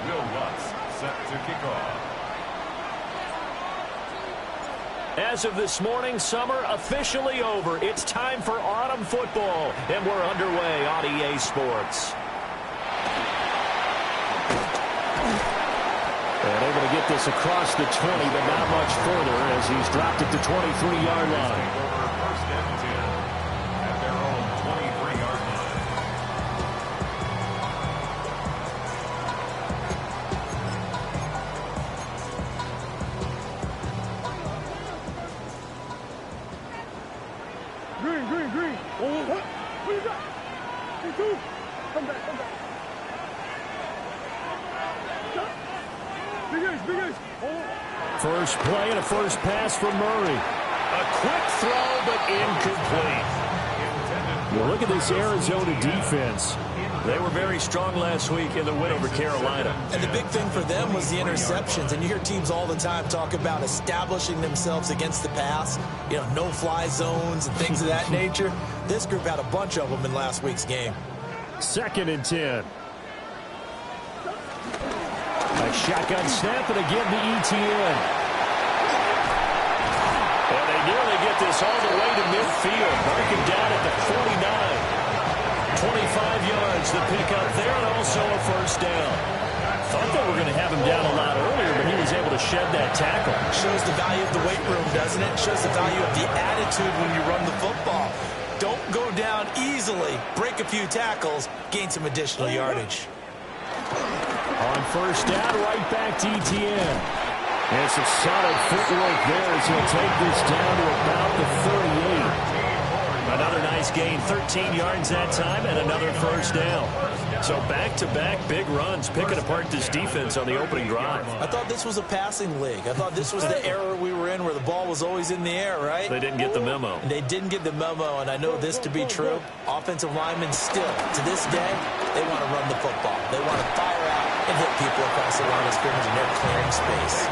Will Lutz set to kick off. As of this morning, summer officially over. It's time for autumn football, and we're underway on EA Sports. And able to get this across the 20, but not much further as he's dropped it to 23-yard line. First and 10 at their own 23-yard line. Green. Oh, what? What you got? Two. Come back. Big Ace. Oh. First play and a first pass from Murray. A quick throw, but incomplete. Well, look at this Arizona defense. They were very strong last week in the win over Carolina. And the big thing for them was the interceptions. And you hear teams all the time talk about establishing themselves against the pass. You know, no-fly zones and things of that nature. This group had a bunch of them in last week's game. 2nd and 10. A shotgun snap and again to ETN. And they nearly get this all the way to midfield. Marking down at the 49. 25 yards the pickup there, and also a first down. Thought they were going to have him down a lot earlier, but he was able to shed that tackle. Shows the value of the weight room, doesn't it? Shows the value of the attitude when you run the football. Don't go down easily. Break a few tackles, gain some additional yardage. On first down, right back to ETN. And some solid footwork there as he'll take this down to about the 38. Another nice gain, 13 yards that time, and another first down. So back-to-back big runs, picking apart this defense on the opening drive. I thought this was a passing league. I thought this was the era we were in where the ball was always in the air, right? They didn't get the memo. They didn't get the memo, and I know this to be true. Offensive linemen still, to this day, they want to run the football. They want to fire out and hit people across the line of scrimmage, and they're clearing space.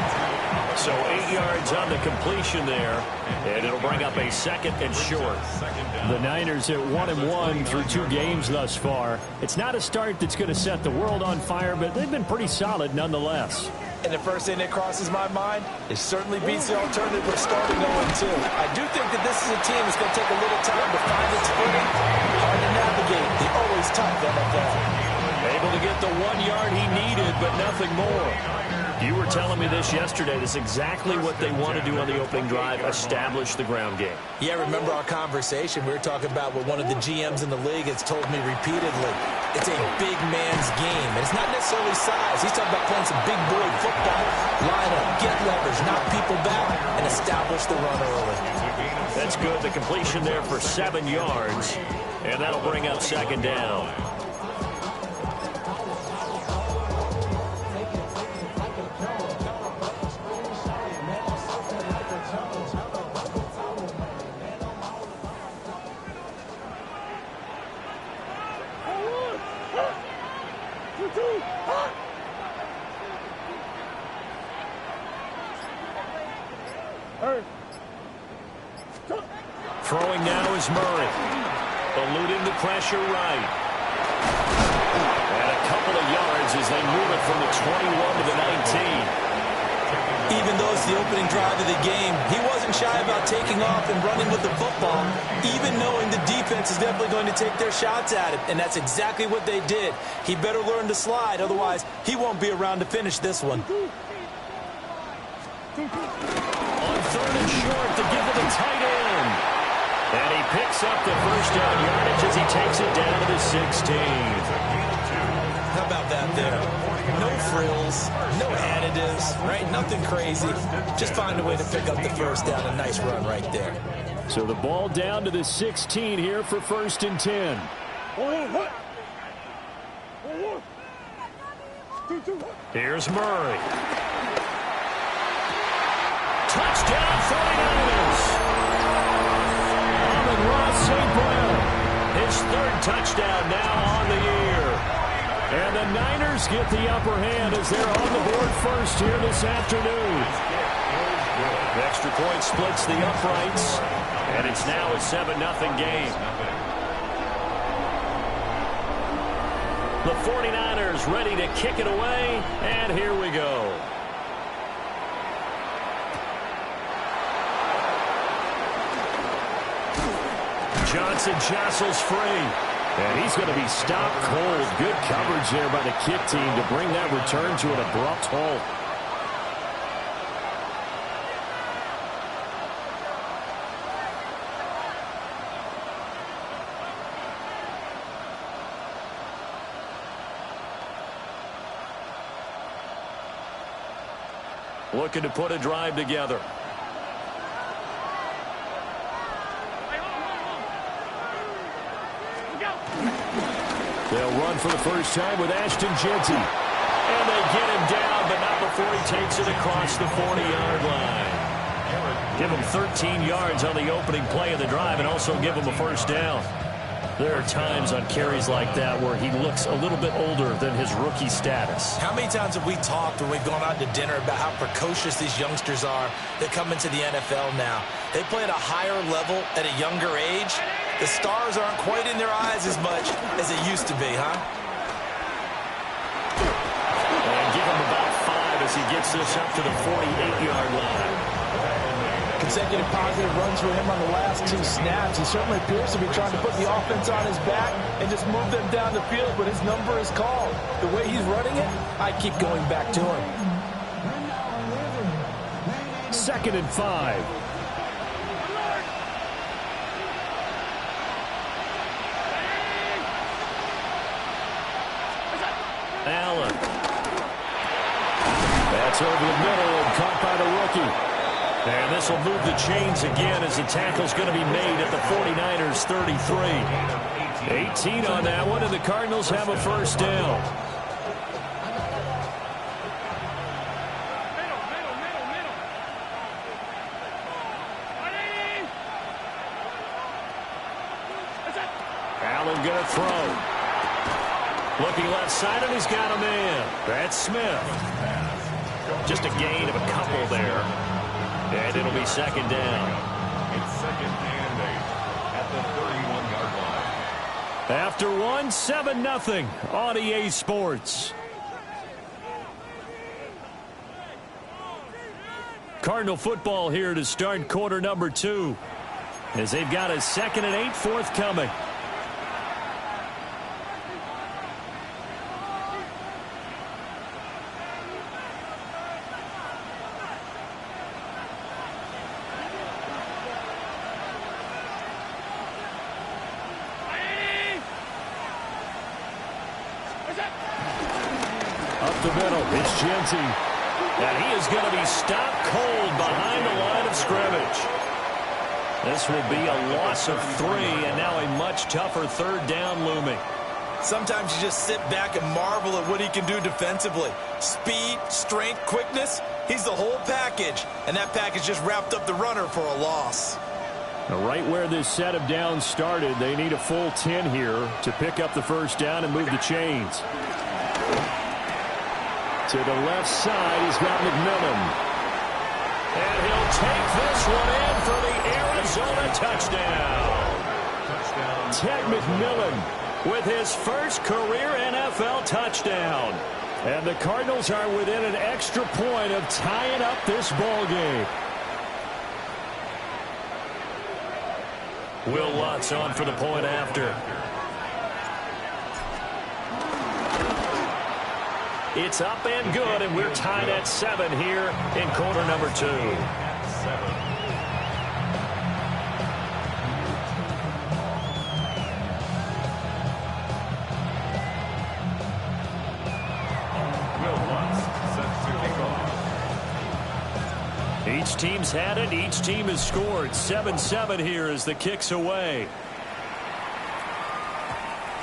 So 8 yards on the completion there, and it'll bring up a 2nd and short. The Niners at 1-1 through 2 games thus far. It's not a start that's going to set the world on fire, but they've been pretty solid nonetheless. And the first thing that crosses my mind, it certainly beats the alternative of starting 0-2. I do think that this is a team that's going to take a little time to find its footing. Hard to navigate the always tough NFL. Able to get the 1 yard he needed, but nothing more. You were telling me this yesterday. This is exactly what they want to do on the opening drive, establish the ground game. Yeah, remember our conversation? We were talking about what one of the GMs in the league has told me repeatedly. It's a big man's game. And it's not necessarily size. He's talking about playing some big boy football. Line up, get leverage, knock people back, and establish the run early. That's good. The completion there for 7 yards. And that'll bring up 2nd down. Throwing now is Murray. Eluding the pressure right. And a couple of yards as they move it from the 21 to the 19. Even though it's the opening drive of the game, he wasn't shy about taking off and running with the football, even knowing the defense is definitely going to take their shots at him. And that's exactly what they did. He better learn to slide, otherwise he won't be around to finish this one. On 3rd and short to give it a tight end. And he picks up the first down yardage as he takes it down to the 16. How about that there? No frills, no additives, right? Nothing crazy. Just find a way to pick up the first down. A nice run right there. So the ball down to the 16 here for 1st and 10. Here's Murray. Touchdown 49ers. Amon-Ra St. Brown. His 3rd touchdown now on the year. And the Niners get the upper hand as they're on the board first here this afternoon. The extra point splits the uprights, and it's now a 7-0 game. The 49ers ready to kick it away, and here we go. Johnson jostles free, and he's going to be stopped cold. Good coverage there by the kick team to bring that return to an abrupt halt. Looking to put a drive together. They'll run for the first time with Ashton Jeanty. And they get him down, but not before he takes it across the 40-yard line. Give him 13 yards on the opening play of the drive and also give him a first down. There are times on carries like that where he looks a little bit older than his rookie status. How many times have we talked when we've gone out to dinner about how precocious these youngsters are that come into the NFL now? They play at a higher level at a younger age. The stars aren't quite in their eyes as much as it used to be, huh? And give him about 5 as he gets this up to the 48-yard line. Consecutive positive runs for him on the last 2 snaps. He certainly appears to be trying to put the offense on his back and just move them down the field, but his number is called. The way he's running it, I keep going back to him. 2nd and 5. Allen. That's over the middle and caught by the rookie. And this will move the chains again as the tackle's going to be made at the 49ers 33. 18 on that one, and the Cardinals have a first down. Allen going to throw. Looking left side, and he's got a man. That's Smith. Just a gain of a couple there. And it'll be second down. It's 2nd and 8 at the 31-yard line. After one, 7-0 on EA Sports. Cardinal football here to start quarter number 2. As they've got a 2nd and 8 forthcoming. Up the middle, it's Jeanty. And he is going to be stopped cold behind the line of scrimmage. This will be a loss of 3, and now a much tougher 3rd down looming. Sometimes you just sit back and marvel at what he can do defensively. Speed, strength, quickness, he's the whole package. And that package just wrapped up the runner for a loss. Now, right where this set of downs started, they need a full 10 here to pick up the first down and move the chains. To the left side, he's got McMillan. And he'll take this one in for the Arizona touchdown. Ted McMillan with his first career NFL touchdown. And the Cardinals are within an extra point of tying up this ball game. Will Lutz on for the point after. It's up and good, and we're tied at 7 here in quarter number 2. Each team's had it. Each team has scored. 7-7 here as the kick's away.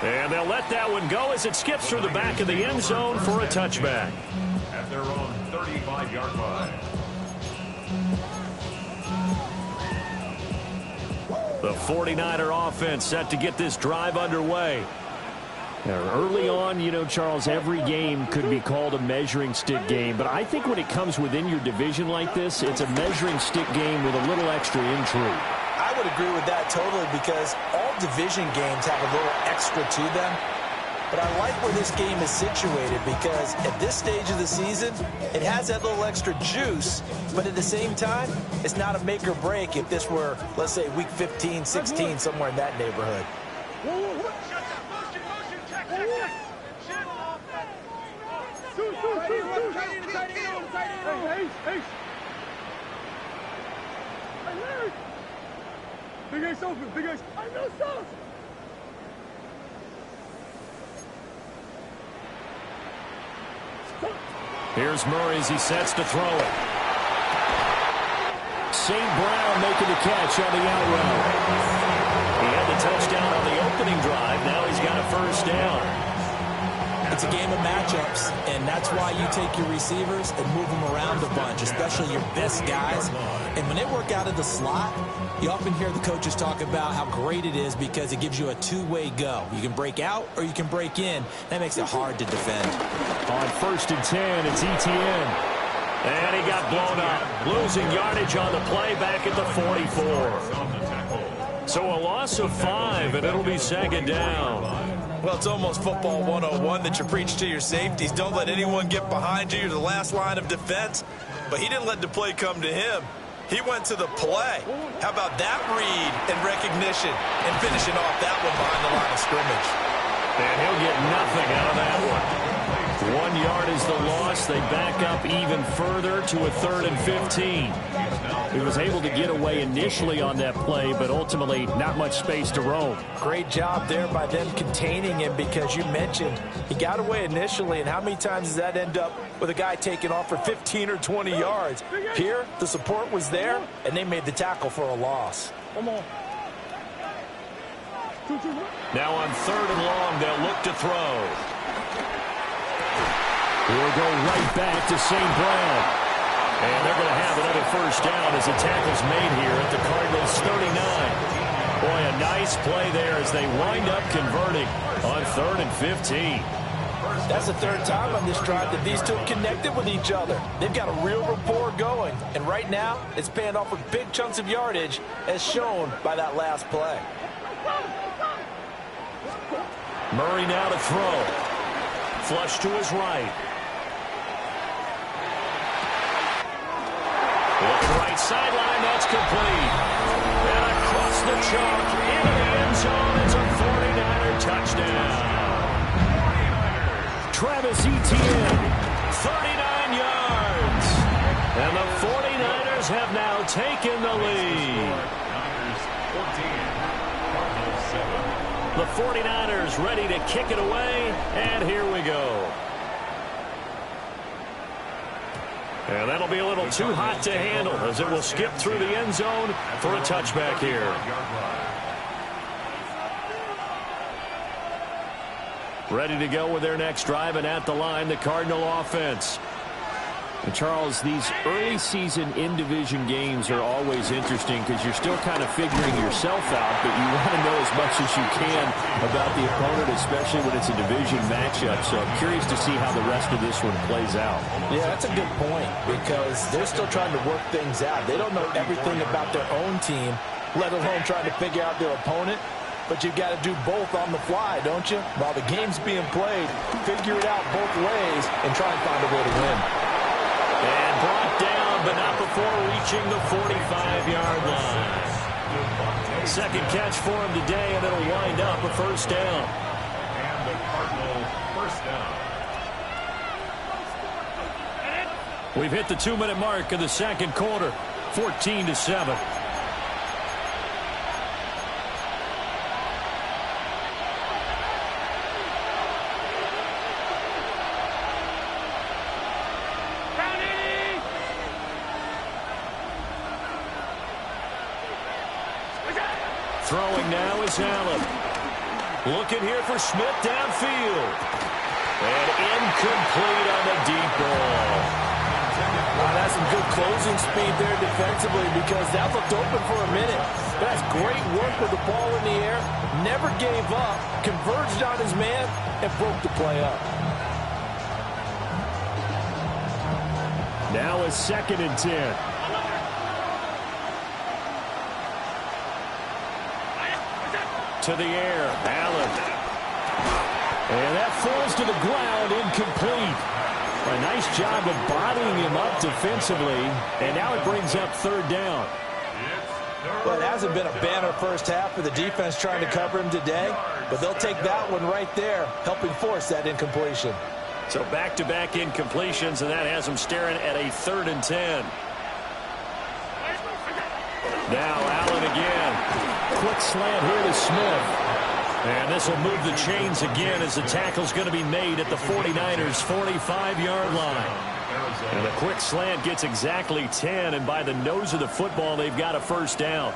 And they'll let that one go as it skips through the back of the end zone for a touchback. At their own 35-yard line. The 49er offense set to get this drive underway. Now, early on, you know, Charles, every game could be called a measuring stick game. But I think when it comes within your division like this, it's a measuring stick game with a little extra intrigue. I would agree with that totally because all division games have a little extra to them. But I like where this game is situated because at this stage of the season, it has that little extra juice, but at the same time, it's not a make or break if this were, let's say, week 15, 16, somewhere in that neighborhood. Big Ace open, Big Ace. I know stuff. Here's Murray as he sets to throw it. St. Brown making the catch on the out route. He had the touchdown on the opening drive. Now he's got a first down. It's a game of matchups, and that's why you take your receivers and move them around a bunch, especially your best guys. And when they work out of the slot, you often hear the coaches talk about how great it is because it gives you a two-way go. You can break out or you can break in. That makes it hard to defend. On 1st and 10, it's ETN. And he got blown up. Losing yardage on the play back at the 44. So a loss of 5, and it'll be second down. Well, it's almost football 101 that you preach to your safeties. Don't let anyone get behind you. You're the last line of defense. But he didn't let the play come to him. He went to the play. How about that read and recognition and finishing off that one behind the line of scrimmage? And he'll get nothing out of that one. 1 yard is the loss. They back up even further to a 3rd and 15. He was able to get away initially on that play, but ultimately not much space to roam. Great job there by them containing him because you mentioned he got away initially, and how many times does that end up with a guy taking off for 15 or 20 yards? Here, the support was there, and they made the tackle for a loss. Come on. Now on 3rd and long, they'll look to throw. We'll go right back to St. Brown. And they're going to have another first down as the tackle's made here at the Cardinals' 39. Boy, a nice play there as they wind up converting on 3rd and 15. That's the 3rd time on this drive that these two have connected with each other. They've got a real rapport going. And right now, it's paying off with big chunks of yardage as shown by that last play. Murray now to throw. Flush to his right. Look right sideline, that's complete. And across the chalk, into the end zone, it's a 49er touchdown. Travis Etienne, 39 yards. And the 49ers have now taken the lead. The 49ers ready to kick it away, and here we go. And that'll be a little too hot to handle as it will skip through the end zone for a touchback here. Ready to go with their next drive, and at the line, the Cardinal offense. And Charles, these early season in-division games are always interesting because you're still kind of figuring yourself out, but you want to know as much as you can about the opponent, especially when it's a division matchup. So I'm curious to see how the rest of this one plays out. Yeah, that's a good point because they're still trying to work things out. They don't know everything about their own team, let alone trying to figure out their opponent. But you've got to do both on the fly, don't you? While the game's being played, figure it out both ways and try and find a way to win. And brought down, but not before reaching the 45-yard line. Second catch for him today, and it'll wind up a first down. And the Cardinal first down. We've hit the 2-minute mark of the second quarter, 14-7. Throwing now is Allen. Looking here for Smith downfield. And incomplete on the deep ball. Wow, that's some good closing speed there defensively because that looked open for a minute. That's great work with the ball in the air. Never gave up. Converged on his man and broke the play up. Now is 2nd and 10. To the air, Allen. And that falls to the ground, incomplete. A nice job of bodying him up defensively. And now it brings up third down. Well, it hasn't been a banner first half for the defense trying to cover him today, but they'll take that one right there, helping force that incompletion. So back-to-back incompletions, and that has them staring at a 3rd and 10. Now Allen again. Quick slant here to Smith. And this will move the chains again as the tackle's going to be made at the 49ers' 45-yard line. And the quick slant gets exactly 10, and by the nose of the football, they've got a first down.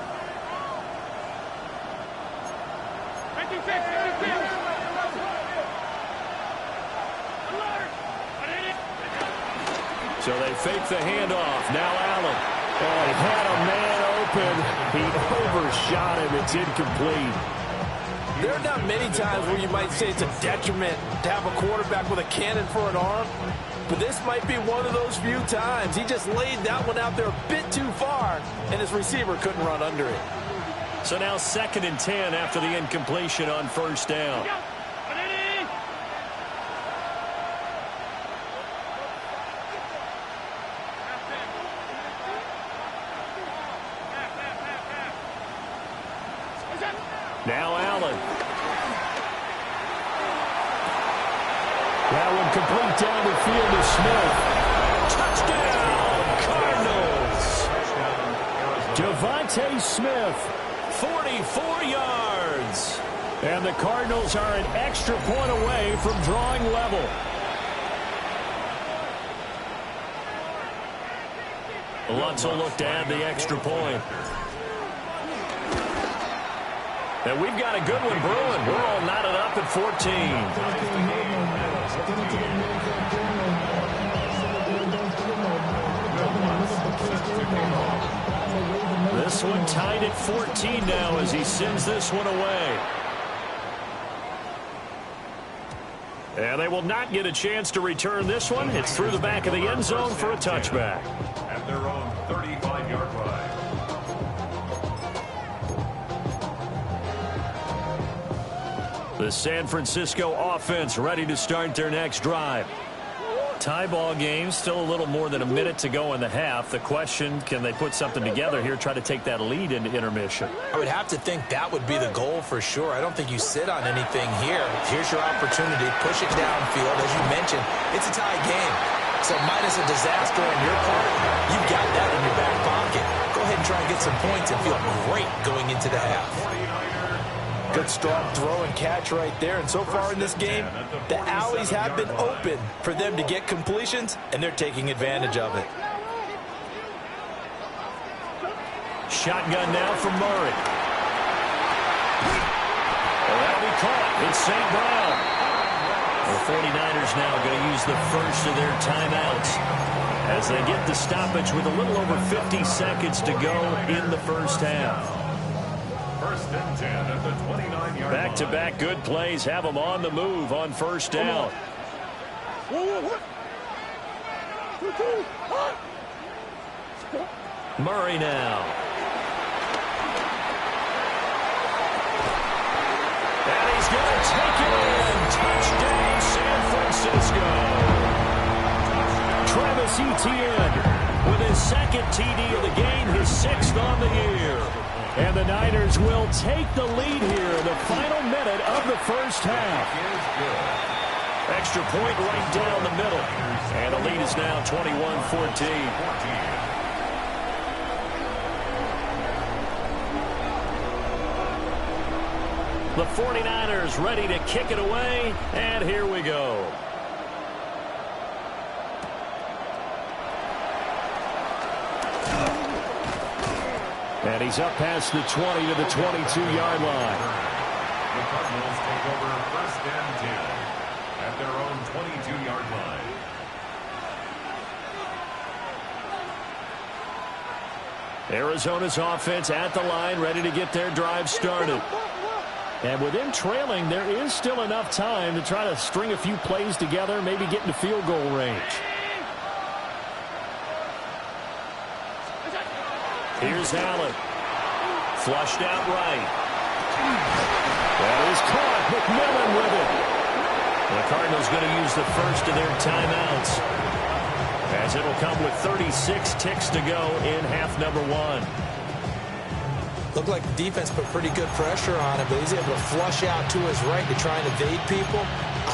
So they fake the handoff. Now Allen. Oh, he had a man open. He overshot him. It's incomplete. There are not many times where you might say it's a detriment to have a quarterback with a cannon for an arm, but this might be one of those few times. He just laid that one out there a bit too far, and his receiver couldn't run under it. So now 2nd and 10 after the incompletion on first down. Now Allen. That one complete down the field to Smith. Touchdown, Cardinals. Devontae Smith, 44 yards. And the Cardinals are an extra point away from drawing level. Lutz will look to add the extra point. And we've got a good one brewing. We're all knotted up at 14. This one tied at 14 now as he sends this one away. And they will not get a chance to return this one. It's through the back of the end zone for a touchback. At their own 35-yard line. The San Francisco offense ready to start their next drive. Tie ball game, still a little more than a minute to go in the half. The question, can they put something together here, try to take that lead into intermission? I would have to think that would be the goal for sure. I don't think you sit on anything here. Here's your opportunity. Push it downfield. As you mentioned, it's a tie game. So minus a disaster on your part, you've got that in your back pocket. Go ahead and try and get some points and feel great going into the half. Good strong throw and catch right there. And so far in this game, the alleys have been open for them to get completions, and they're taking advantage of it. Shotgun now from Murray. Well, that'll be caught. It's St. Brown. The 49ers now going to use the first of their timeouts as they get the stoppage with a little over 50 seconds to go in the first half. First and 10 at the 29-yard line. Back-to-back good plays have them on the move on first down. Murray now. And he's going to take it in. Touchdown, San Francisco. Travis Etienne with his 2nd TD of the game, his 6th on the year. And the Niners will take the lead here in the final minute of the first half. Extra point right down the middle. And the lead is now 21-14. The 49ers ready to kick it away, and here we go. And he's up past the 20 to the 22-yard line. The Cardinals take over first and 10 at their own 22-yard line. Arizona's offense at the line, ready to get their drive started. And with them trailing, there is still enough time to try to string a few plays together, maybe get into field goal range. Here's Allen. Flushed out right. That is caught. McMillan with it. The Cardinals going to use the first of their timeouts, as it'll come with 36 ticks to go in half number one. Looked like the defense put pretty good pressure on him, but he's able to flush out to his right to try and evade people.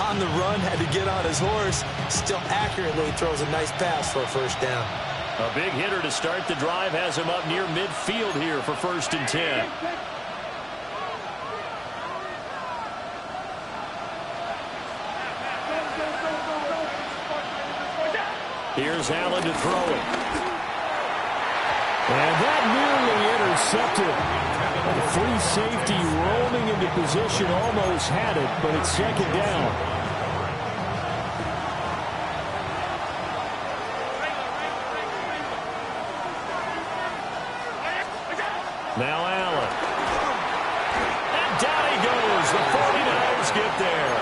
On the run, had to get on his horse. Still accurately throws a nice pass for a first down. A big hitter to start the drive has him up near midfield here for 1st and 10. Here's Allen to throw it. And that nearly intercepted. The free safety roaming into position, almost had it, but it's 2nd down. Now Allen. And down he goes. The 49ers get there.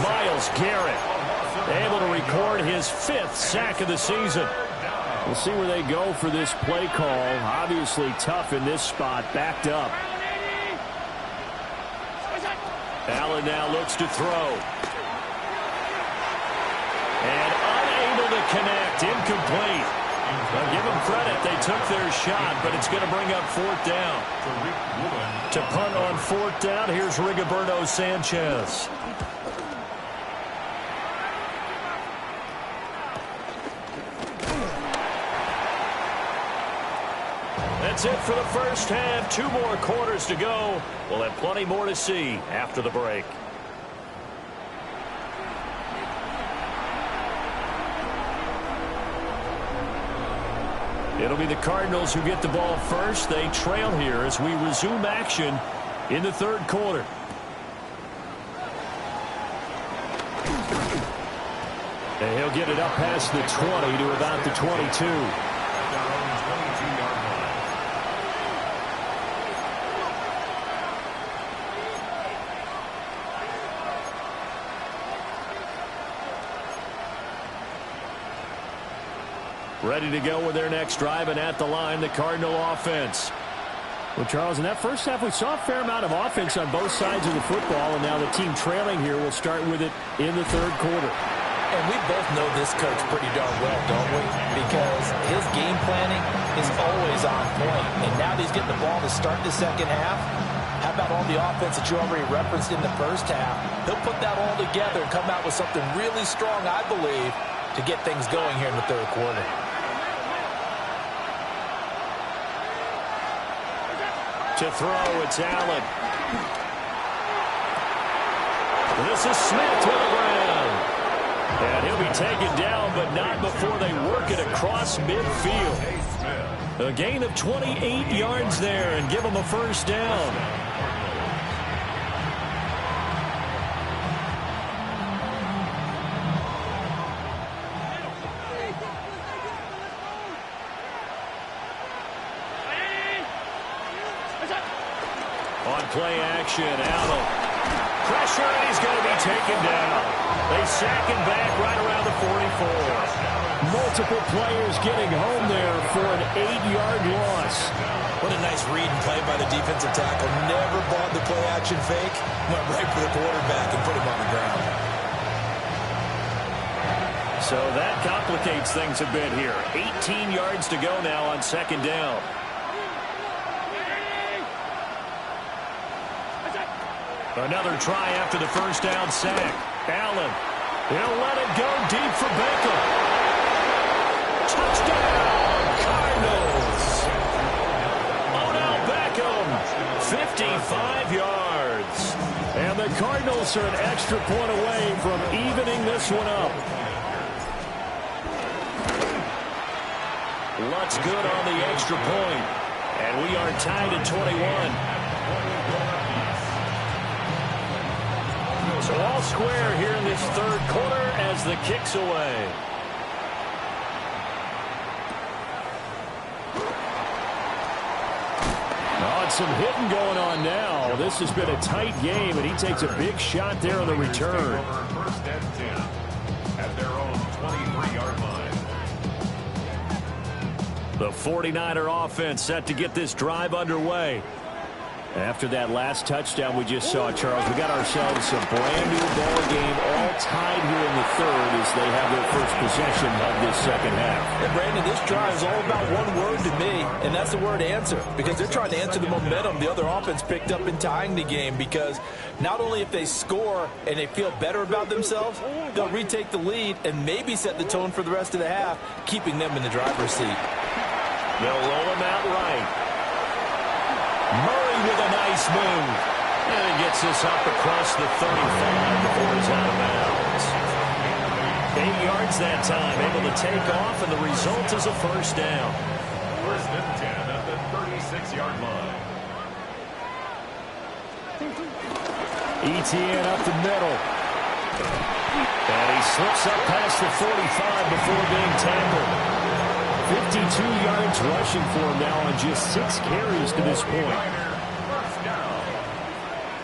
Myles Garrett able to record his 5th sack of the season. We'll see where they go for this play call. Obviously tough in this spot, backed up. Allen now looks to throw. And unable to connect, incomplete. Well, give them credit, they took their shot, but it's going to bring up 4th down. To punt on 4th down, here's Rigoberto Sanchez. That's it for the first half. 2 more quarters to go. We'll have plenty more to see after the break. It'll be the Cardinals who get the ball first. They trail here as we resume action in the 3rd quarter. And he'll get it up past the 20 to about the 22. Ready to go with their next drive, and at the line, the Cardinal offense. Well, Charles, in that first half, we saw a fair amount of offense on both sides of the football, and now the team trailing here will start with it in the 3rd quarter. And we both know this coach pretty darn well, don't we? Because his game planning is always on point. And now that he's getting the ball to start the 2nd half, how about all the offense that you already referenced in the first half? He'll put that all together and come out with something really strong, I believe, to get things going here in the 3rd quarter. To throw, it's Allen. This is Smith with a round. And he'll be taken down, but not before they work it across midfield. A gain of 28 yards there and give them a first down. On play action, Allen. Pressure, and he's going to be taken down. They sack him back right around the 44. Multiple players getting home there for an 8-yard loss. What a nice read and play by the defensive tackle. Never bought the play action fake. Went right for the quarterback and put him on the ground. So that complicates things a bit here. 18 yards to go now on 2nd down. Another try after the first down sack. Allen, he'll let it go deep for Beckham. Touchdown, Cardinals. Odell Beckham, 55 yards. And the Cardinals are an extra point away from evening this one up. Lutz good on the extra point. And we are tied at 21. So all square here in this 3rd quarter as the kick's away. Oh, and some hitting going on now. This has been a tight game, and he takes a big shot there on the return. First and 10 at their own 23-yard line. The 49er offense set to get this drive underway. After that last touchdown we just saw, Charles, we got ourselves a brand-new ball game, all tied here in the third as they have their first possession of this second half. And, Brandon, this drive is all about one word to me, and that's the word answer, because they're trying to answer the momentum the other offense picked up in tying the game, because not only if they score and they feel better about themselves, they'll retake the lead and maybe set the tone for the rest of the half, keeping them in the driver's seat. They'll roll him out right. Murray with a nice move. And he gets this up across the 35 before he's out of bounds. 8 yards that time, able to take off, and the result is a first down. First and 10 at the 36-yard line. Etienne up the middle. And he slips up past the 45 before being tackled. 52 yards rushing for him now on just 6 carries to this point. First down.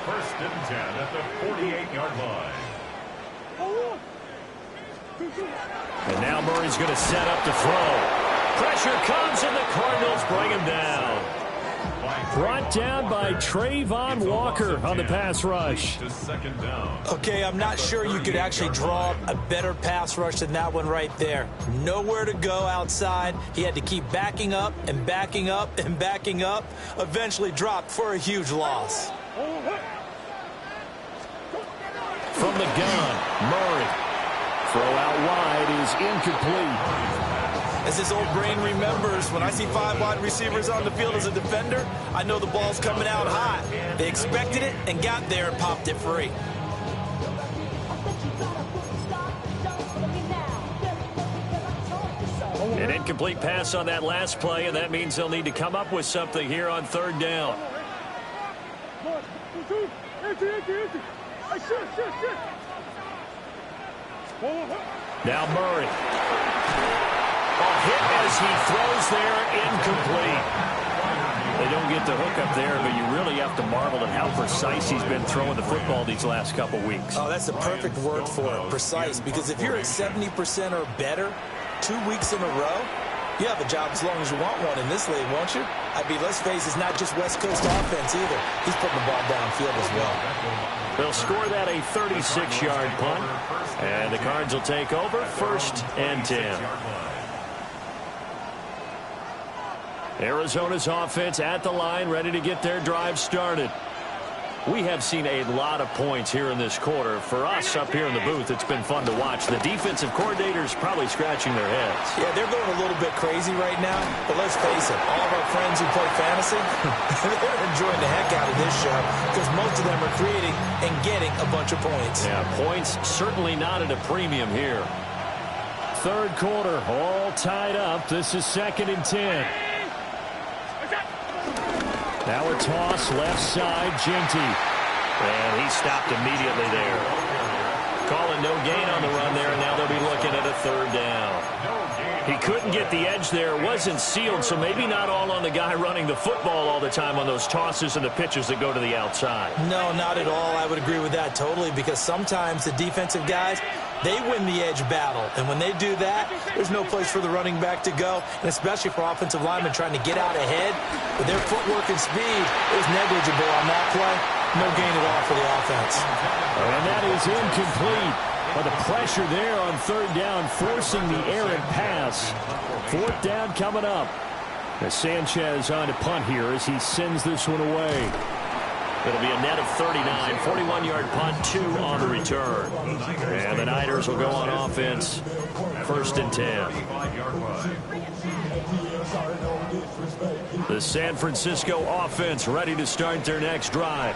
First and 10 at the 48-yard line. And now Murray's going to set up to throw. Pressure comes, and the Cardinals bring him down. Brought down by Trayvon Walker on the pass rush. Okay, I'm not sure you could actually draw a better pass rush than that one right there. Nowhere to go outside. He had to keep backing up and backing up and backing up. Eventually dropped for a huge loss. From the gun, Murray. Throw out wide is incomplete. As his old brain remembers, when I see 5 wide receivers on the field as a defender, I know the ball's coming out hot. They expected it and got there and popped it free. An incomplete pass on that last play, and that means they'll need to come up with something here on third down. Now Murray. Hit as he throws there, incomplete. They don't get the hook up there, but you really have to marvel at how precise he's been throwing the football these last couple weeks. Oh, that's the perfect word for it, precise, because if you're at 70% or better 2 weeks in a row, you have a job as long as you want one in this league, won't you? I mean, let's face it, it's not just West Coast offense either. He's putting the ball downfield as well. They'll score that a 36-yard punt, and the Cards will take over first and 10. Arizona's offense at the line, ready to get their drive started. We have seen a lot of points here in this quarter. For us up here in the booth, it's been fun to watch. The defensive coordinators probably scratching their heads. Yeah, they're going a little bit crazy right now, but let's face it, all of our friends who play fantasy, they're enjoying the heck out of this show because most of them are creating and getting a bunch of points. Yeah, points certainly not at a premium here. Third quarter, all tied up. This is second and 10. Now a toss, left side, Ginty. And he stopped immediately there. Calling no gain on the run there, and now they'll be looking at a third down. He couldn't get the edge there, wasn't sealed, so maybe not all on the guy running the football all the time on those tosses and the pitches that go to the outside. No, not at all. I would agree with that totally, because sometimes the defensive guys, they win the edge battle. And when they do that, there's no place for the running back to go, and especially for offensive linemen trying to get out ahead. With their footwork and speed, it was negligible on that play. No gain at all for the offense. And that is incomplete. But the pressure there on third down, forcing the errant pass. Fourth down coming up. As Sanchez on to punt here as he sends this one away. It'll be a net of 39, 41-yard punt, 2 on the return. And the Niners will go on offense, first and 10. The San Francisco offense ready to start their next drive.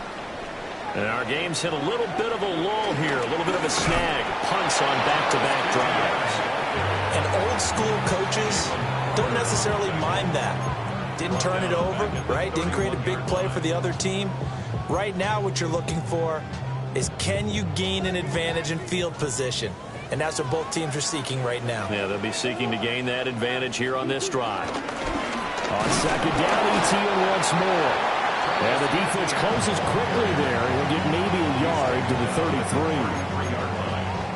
And our game's hit a little bit of a lull here, a little bit of a snag. Punts on back-to-back drives. And old school coaches don't necessarily mind that. Didn't turn it over, right? Didn't create a big play for the other team. Right now what you're looking for is, can you gain an advantage in field position? And that's what both teams are seeking right now. Yeah, they'll be seeking to gain that advantage here on this drive. On second down, Etienne once more. And the defense closes quickly there. He'll get maybe a yard to the 33.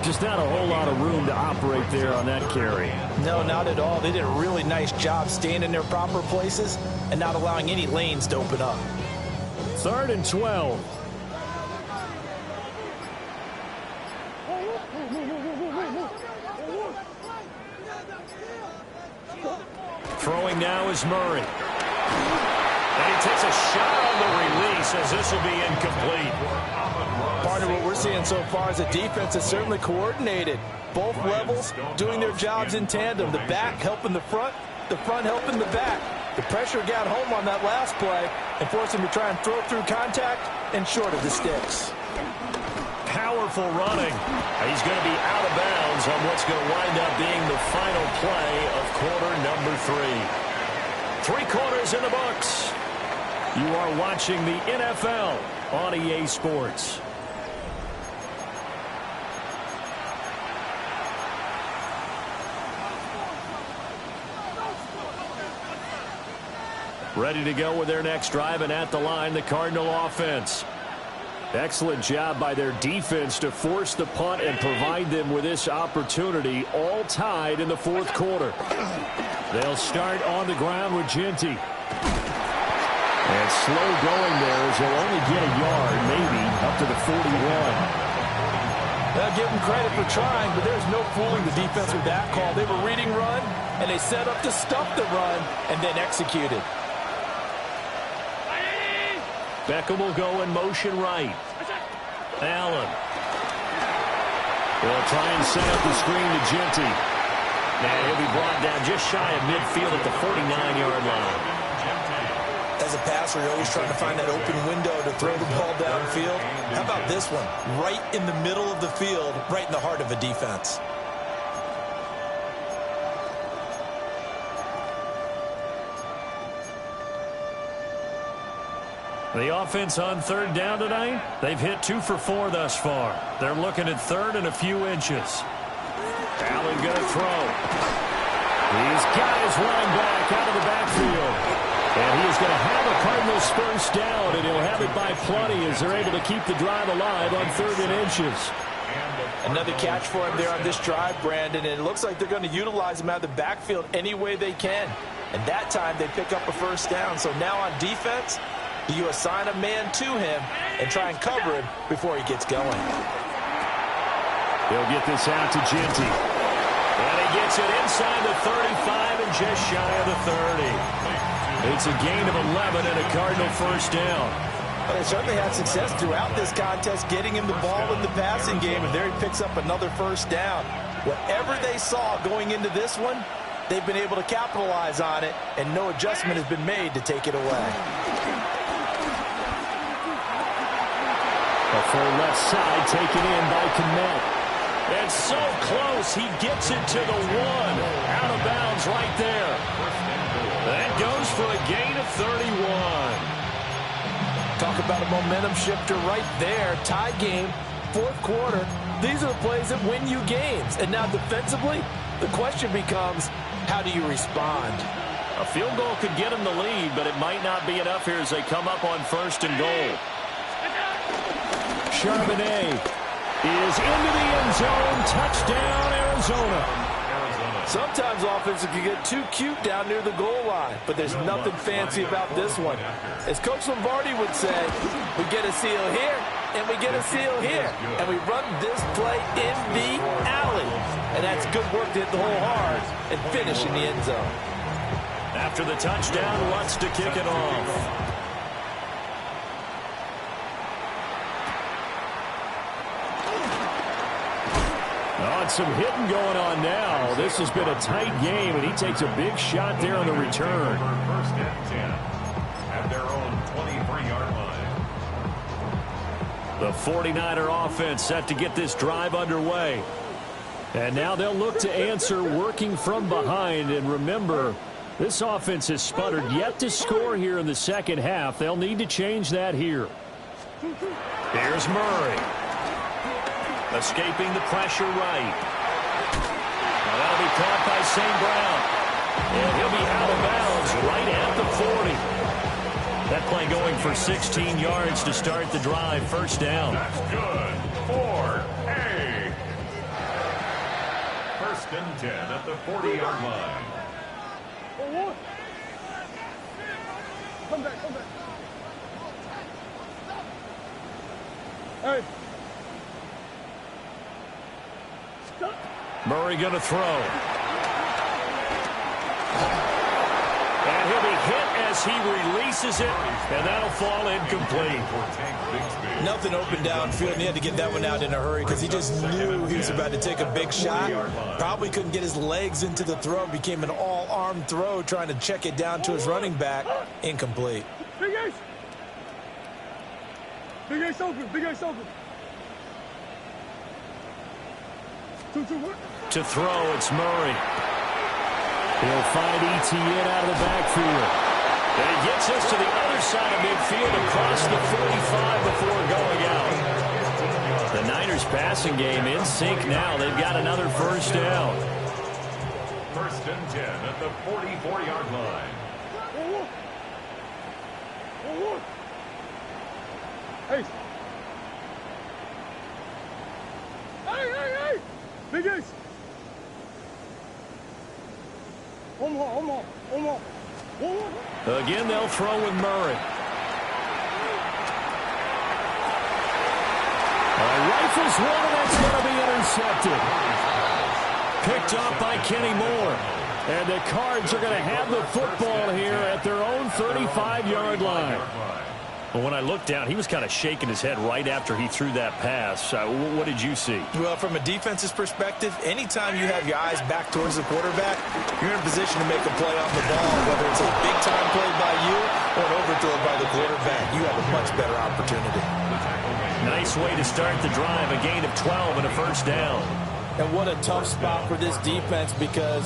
Just not a whole lot of room to operate there on that carry. No, not at all. They did a really nice job staying in their proper places and not allowing any lanes to open up. 3rd and 12. Throwing now is Murray. And he takes a shot on the release as this will be incomplete. Part of what we're seeing so far is the defense is certainly coordinated. Both levels doing their jobs in tandem. The back helping the front helping the back. The pressure got home on that last play and forced him to try and throw through contact and short of the sticks. Powerful running. He's going to be out of bounds on what's going to wind up being the final play of quarter number 3. 3 quarters in the books. You are watching the NFL on EA Sports. Ready to go with their next drive, and at the line, the Cardinal offense. Excellent job by their defense to force the punt and provide them with this opportunity, all tied in the 4th quarter. They'll start on the ground with Ginty. And slow going there as they'll only get a yard, maybe, up to the 41. They'll give them credit for trying, but there's no fooling the defense with that call. They were reading run, and they set up to stuff the run, and then executed. Beckham will go in motion right. Allen will try and set up the screen to Ginty. And he'll be brought down just shy of midfield at the 49-yard line. As a passer, you're always trying to find that open window to throw the ball downfield. How about this one? Right in the middle of the field, right in the heart of a defense. The offense on 3rd down tonight, they've hit 2 for 4 thus far. They're looking at 3rd and a few inches. Allen going to throw. He's got his running back out of the backfield. And he is going to have a Cardinals first down, and he'll have it by plenty as they're able to keep the drive alive on 3rd and inches. Another catch for him there on this drive, Brandon, and it looks like they're going to utilize him out of the backfield any way they can. And that time they pick up a first down. So now on defense, do you assign a man to him and try and cover him before he gets going? He'll get this out to Ginty. And he gets it inside the 35 and just shy of the 30. It's a gain of 11 and a Cardinal first down. But they certainly had success throughout this contest getting him the ball in the passing game, and there he picks up another first down. Whatever they saw going into this one, they've been able to capitalize on it, and no adjustment has been made to take it away. A full left side taken in by Kmet. And so close, he gets it to the 1. Out of bounds right there. That goes for a gain of 31. Talk about a momentum shifter right there. Tie game, 4th quarter. These are the plays that win you games. And now defensively, the question becomes, how do you respond? A field goal could get them the lead, but it might not be enough here as they come up on 1st and goal. Charbonnet is into the end zone. Touchdown, Arizona. Sometimes offenses can get too cute down near the goal line, but there's nothing fancy about this one. As Coach Lombardi would say, we get a seal here, and we get a seal here, and we run this play in the alley. And that's good work to hit the hole hard and finish in the end zone. After the touchdown, Lutz to kick it off. Oh, it's some hitting going on now. This has been a tight game, and he takes a big shot there on the return. First and 10 at their own 23-yard line. The 49er offense set to get this drive underway. And now they'll look to answer working from behind. And remember, this offense has sputtered yet to score here in the second half. They'll need to change that here. Here's Murray. Escaping the pressure right. Now that'll be caught by St. Brown. And he'll be out of bounds right at the 40. That play going for 16 yards to start the drive. First down. That's good for A. First and 10 at the 40-yard line. Come back, come back. Hey. Stop. Murray going to throw. And he'll be hit as he releases it, and that'll fall incomplete. Nothing open downfield, and he had to get that one out in a hurry because he just knew he was about to take a big shot. Probably couldn't get his legs into the throw. Became an all-arm throw trying to check it down to his running back. Incomplete. Big Ace. Big Ace open. Big Ace open. 2-2-1. To throw, it's Murray. He'll find Etienne out of the backfield. And he gets us to the other side of midfield across the 45 before going out. The Niners passing game in sync now. They've got another first down. 1st and 10 at the 44-yard line. Hey. Hey. Big Ace. One more. Again, they'll throw with Murray. Rifles one, and that's going to be intercepted. Picked up by Kenny Moore. And the Cards are going to have the football here at their own 35-yard line. Well, when I looked down, he was kind of shaking his head right after he threw that pass. What did you see? Well, from a defense's perspective, anytime you have your eyes back towards the quarterback, you're in a position to make a play on the ball, whether it's a big-time play by you or an overthrow by the quarterback. You have a much better opportunity. Nice way to start the drive, a gain of 12 and a first down. And what a tough spot for this defense because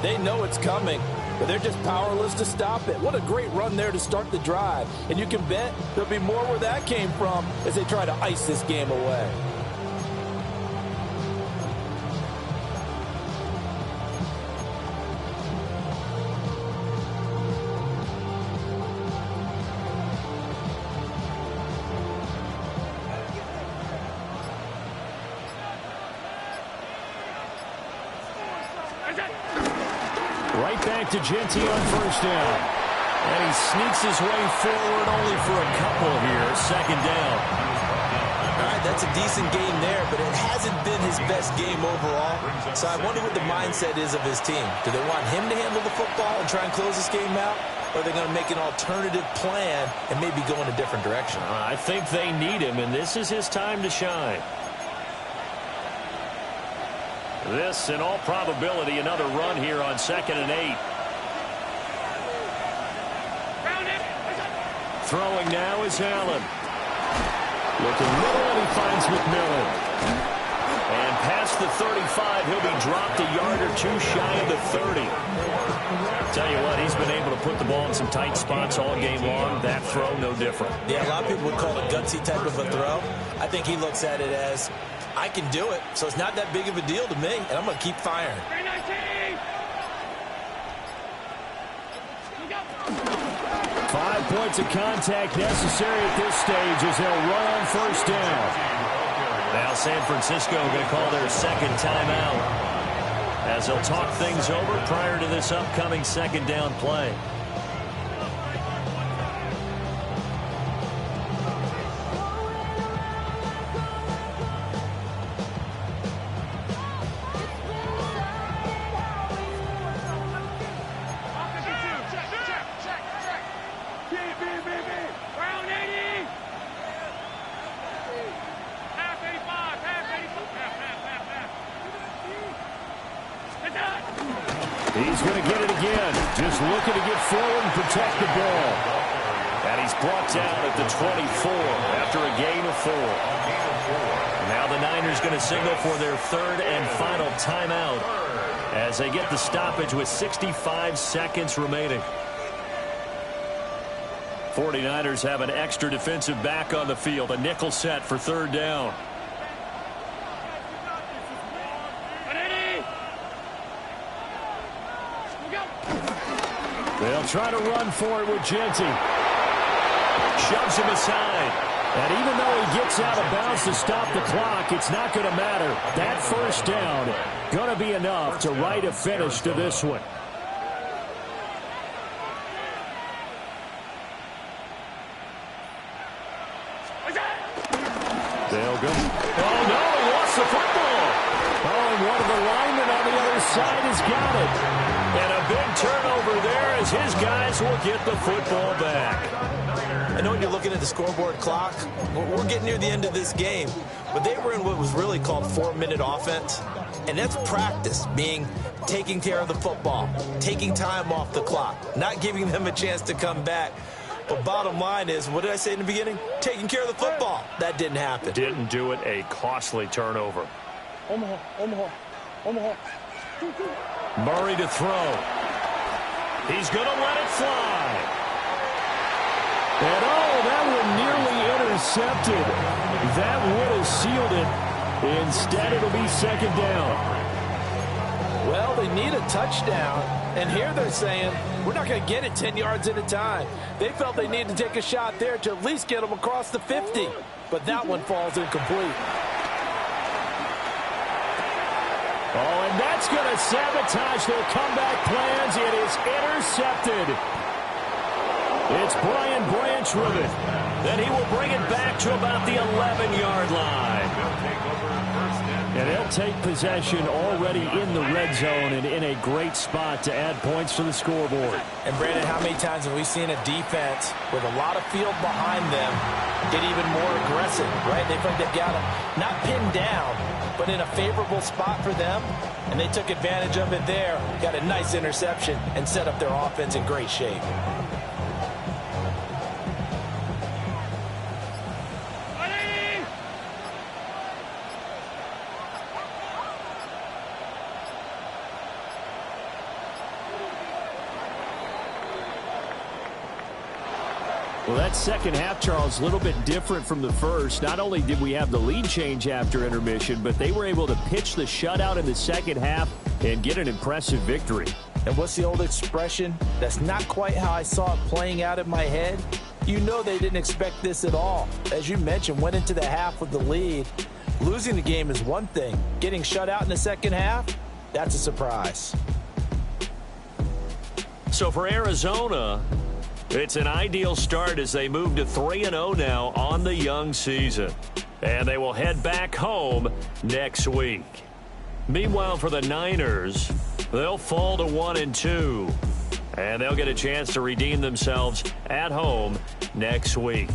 they know it's coming, but they're just powerless to stop it. What a great run there to start the drive. And you can bet there'll be more where that came from as they try to ice this game away. Right back to Genty on first down. And he sneaks his way forward only for a couple here. Second down. All right, that's a decent game there, but it hasn't been his best game overall. So I wonder what the mindset is of his team. Do they want him to handle the football and try and close this game out? Or are they going to make an alternative plan and maybe go in a different direction? I think they need him, and this is his time to shine. This, in all probability, another run here on 2nd and 8. Throwing now is Allen. Looking middle, and he finds McMillan. And past the 35, he'll be dropped a yard or two shy of the 30. Tell you what, he's been able to put the ball in some tight spots all game long. That throw, no different. Yeah, a lot of people would call it a gutsy type of a throw. I think he looks at it as, I can do it, so it's not that big of a deal to me, and I'm going to keep firing. 5 points of contact necessary at this stage as they'll run on first down. Now San Francisco going to call their second timeout as they'll talk things over prior to this upcoming second down play. He's going to get it again. Just looking to get forward and protect the ball. And he's brought down at the 24 after a gain of 4. Now the Niners going to signal for their third and final timeout as they get the stoppage with 65 seconds remaining. 49ers have an extra defensive back on the field. A nickel set for third down. They'll try to run for it with Genty. Shoves him aside. And even though he gets out of bounds to stop the clock, it's not going to matter. That first down going to be enough to write a finish to this one. They'll go. Oh, no, he lost the football. Oh, and one of the linemen on the other side has got it. And a big turnover there as his guys will get the football back. I know when you're looking at the scoreboard clock, we're getting near the end of this game, but they were in what was really called 4-minute offense, and that's practice, meaning taking care of the football, taking time off the clock, not giving them a chance to come back. But bottom line is, what did I say in the beginning? Taking care of the football. That didn't happen. Didn't do it, a costly turnover. Omaha. Murray to throw. He's going to let it fly. And oh, that one nearly intercepted. That would have sealed it. Instead, it'll be second down. Well, they need a touchdown, and here they're saying, we're not going to get it 10 yards at a time. They felt they needed to take a shot there to at least get them across the 50, but that one falls incomplete. Oh, and that's going to sabotage their comeback plans. It is intercepted. It's Brian Branch with it. Then he will bring it back to about the 11-yard line. And they'll take possession already in the red zone and in a great spot to add points to the scoreboard. And, Brandon, how many times have we seen a defense with a lot of field behind them get even more aggressive, right? They feel like they've got them not pinned down, but in a favorable spot for them, and they took advantage of it there, got a nice interception, and set up their offense in great shape. Well, that second half, Charles, a little bit different from the first. Not only did we have the lead change after intermission, but they were able to pitch the shutout in the second half and get an impressive victory. And what's the old expression? That's not quite how I saw it playing out in my head. You know they didn't expect this at all. As you mentioned, went into the half with the lead. Losing the game is one thing. Getting shut out in the second half, that's a surprise. So for Arizona, it's an ideal start as they move to 3-0 now on the young season. And they will head back home next week. Meanwhile, for the Niners, they'll fall to 1-2. And they'll get a chance to redeem themselves at home next week.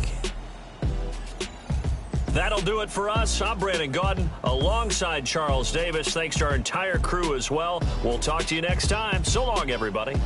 That'll do it for us. I'm Brandon Gaudin alongside Charles Davis. Thanks to our entire crew as well. We'll talk to you next time. So long, everybody.